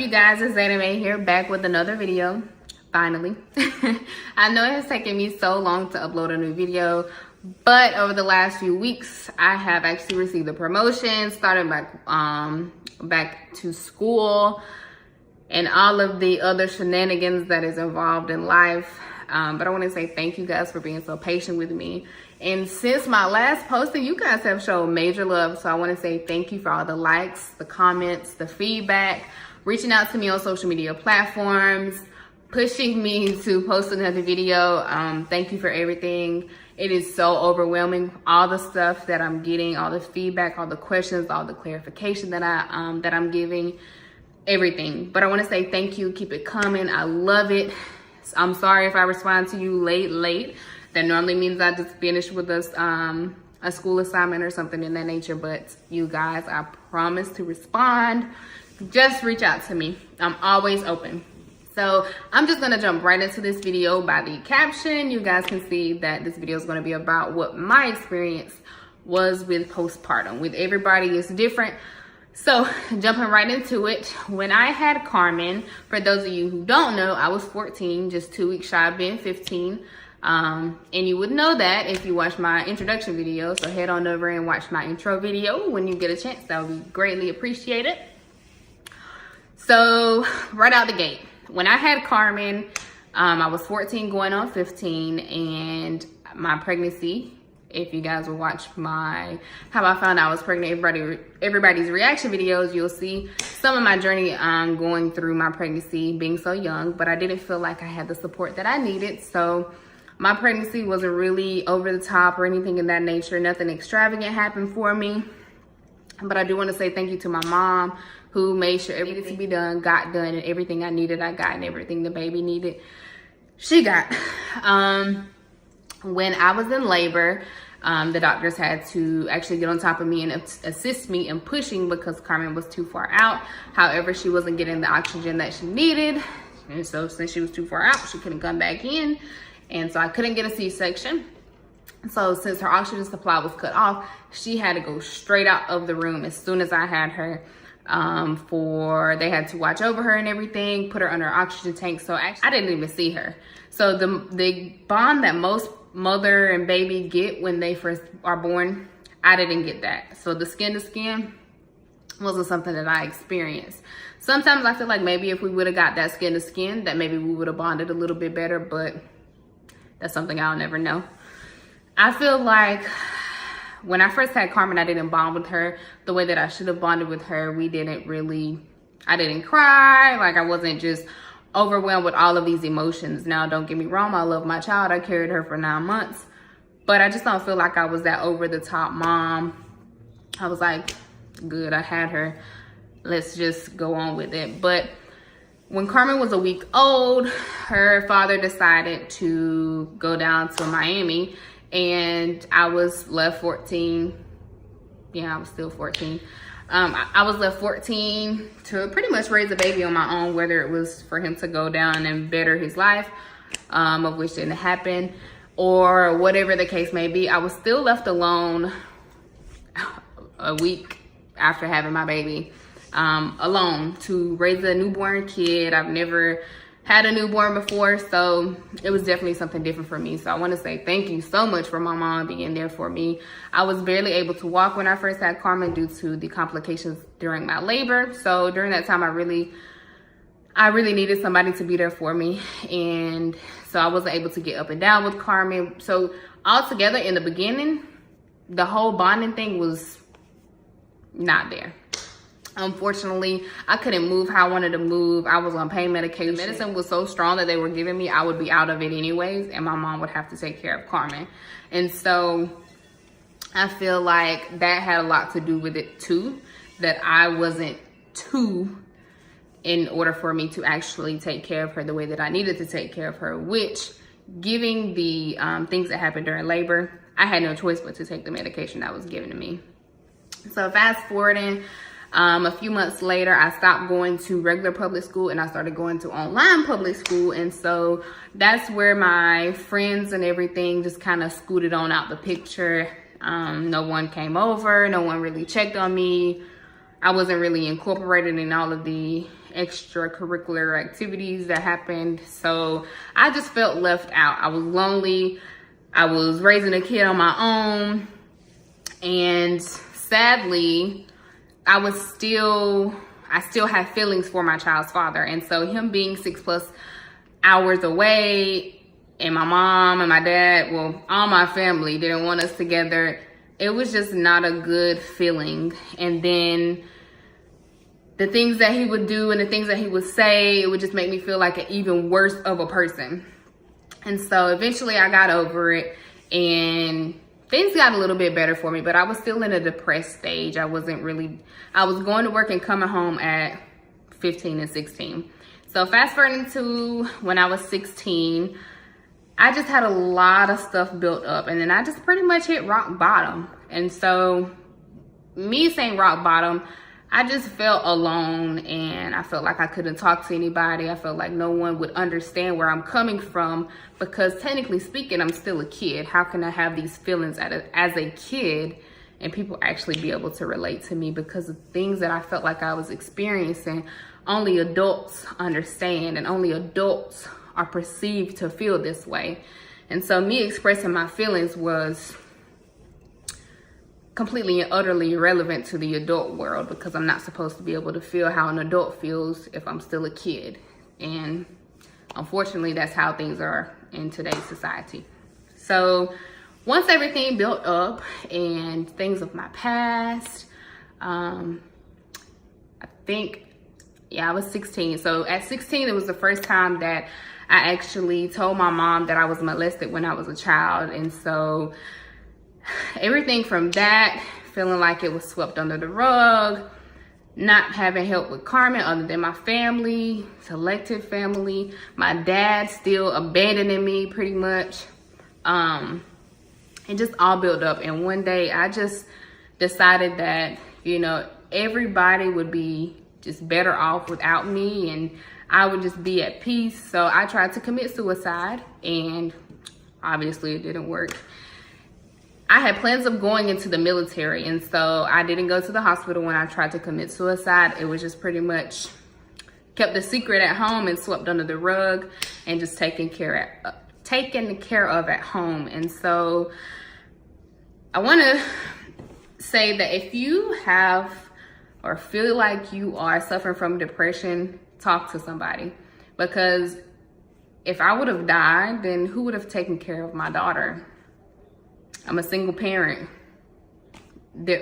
you guys? It's Zeabwright here, back with another video, finally. I know it has taken me so long to upload a new video, but over the last few weeks, I have actually received a promotion, started back to school, and all of the other shenanigans that is involved in life. But I want to say thank you guys for being so patient with me. And since my last posting, you guys have shown major love. So I want to say thank you for all the likes, the comments, the feedback, reaching out to me on social media platforms, pushing me to post another video. Thank you for everything. It is so overwhelming. All the stuff that I'm getting, all the feedback, all the questions, all the clarification that I'm giving, everything. But I want to say thank you. Keep it coming. I love it. I'm sorry if I respond to you late. That normally means I just finished with a school assignment or something in that nature. But you guys, I promise to respond. Just reach out to me. I'm always open. So I'm just gonna jump right into this video. By the caption, you guys can see that this video is gonna be about what my experience was with postpartum. With everybody, it's different. So jumping right into it, when I had Carmen, for those of you who don't know, I was 14, just 2 weeks shy of being 15. And you would know that if you watch my introduction video. So head on over and watch my intro video when you get a chance. That would be greatly appreciated. So right out the gate, when I had Carmen, I was 14 going on 15, and my pregnancy, if you guys will watch my how I found out I was pregnant, everybody's reaction videos, you'll see some of my journey going through my pregnancy, being so young. But I didn't feel like I had the support that I needed. So my pregnancy wasn't really over the top or anything in that nature. Nothing extravagant happened for me. But I do want to say thank you to my mom, who made sure everything needed to be done, got done, and everything I needed, I got, and everything the baby needed, she got. When I was in labor, the doctors had to actually get on top of me and assist me in pushing because Carmen was too far out. However, she wasn't getting the oxygen that she needed. And so since she was too far out, she couldn't come back in. And so I couldn't get a C-section. So since her oxygen supply was cut off, she had to go straight out of the room as soon as I had her. They had to watch over her and everything, put her under an oxygen tank. So actually, I didn't even see her. So the bond that most mother and baby get when they first are born, I didn't get that. So the skin to skin wasn't something that I experienced. Sometimes I feel like maybe if we would have got that skin to skin, that maybe we would have bonded a little bit better, but that's something I'll never know. I feel like when I first had Carmen, I didn't bond with her the way that I should have bonded with her. I didn't cry. Like, I wasn't just overwhelmed with all of these emotions. Now, don't get me wrong, I love my child. I carried her for 9 months, but I just don't feel like I was that over the top mom. I was like, good, I had her. Let's just go on with it. But when Carmen was a week old, her father decided to go down to Miami, and I was left 14. Yeah, I was still 14. I was left 14 to pretty much raise a baby on my own, whether it was for him to go down and better his life, of which didn't happen, or whatever the case may be. I was still left alone a week after having my baby, alone to raise a newborn kid. I've never had a newborn before, so it was definitely something different for me. So I want to say thank you so much for my mom being there for me. I was barely able to walk when I first had Carmen due to the complications during my labor. So during that time, I really needed somebody to be there for me. And so I wasn't able to get up and down with Carmen. So altogether in the beginning, the whole bonding thing was not there. Unfortunately, I couldn't move how I wanted to move. I was on pain medication. The medicine was so strong that they were giving me, I would be out of it anyways, and my mom would have to take care of Carmen. And so I feel like that had a lot to do with it too, that I wasn't two in order for me to actually take care of her the way that I needed to take care of her, which, giving the things that happened during labor, I had no choice but to take the medication that was given to me. So fast forwarding, a few months later, I stopped going to regular public school and I started going to online public school. And so that's where my friends and everything just kind of scooted on out the picture. No one came over. No one really checked on me. I wasn't really incorporated in all of the extracurricular activities that happened. So I just felt left out. I was lonely. I was raising a kid on my own. And sadly, I still have feelings for my child's father. And so him being 6+ hours away, and my mom and my dad, well, all my family didn't want us together. It was just not a good feeling. And then the things that he would do and the things that he would say, it would just make me feel like an even worse of a person. And so eventually I got over it and things got a little bit better for me, but I was still in a depressed stage. I was going to work and coming home at 15 and 16. So fast forwarding to when I was 16, I just had a lot of stuff built up, and then I just pretty much hit rock bottom. And so me saying rock bottom, I just felt alone, and I felt like I couldn't talk to anybody. I felt like no one would understand where I'm coming from, because technically speaking, I'm still a kid. How can I have these feelings as a kid and people actually be able to relate to me? Because the things that I felt like I was experiencing, only adults understand, and only adults are perceived to feel this way. And so me expressing my feelings was completely and utterly irrelevant to the adult world, because I'm not supposed to be able to feel how an adult feels if I'm still a kid. And unfortunately, that's how things are in today's society. So once everything built up and things of my past, I was 16. So at 16, it was the first time that I actually told my mom that I was molested when I was a child. And so everything from that, feeling like it was swept under the rug, not having help with Carmen other than my family, selected family, my dad still abandoning me pretty much. It just all built up. And one day I just decided that, everybody would be just better off without me, and I would just be at peace. So I tried to commit suicide, and obviously it didn't work. I had plans of going into the military, and so I didn't go to the hospital when I tried to commit suicide. It was just pretty much kept the secret at home and swept under the rug, and just taken care of at home. And so I want to say that if you have or feel like you are suffering from depression, talk to somebody. Because if I would have died, then who would have taken care of my daughter? I'm a single parent.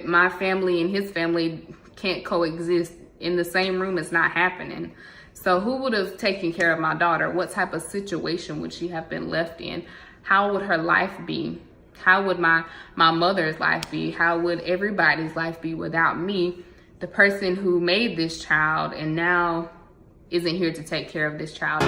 My family and his family can't coexist in the same room. It's not happening. So who would have taken care of my daughter? What type of situation would she have been left in? How would her life be? How would my mother's life be? How would everybody's life be without me, the person who made this child and now isn't here to take care of this child?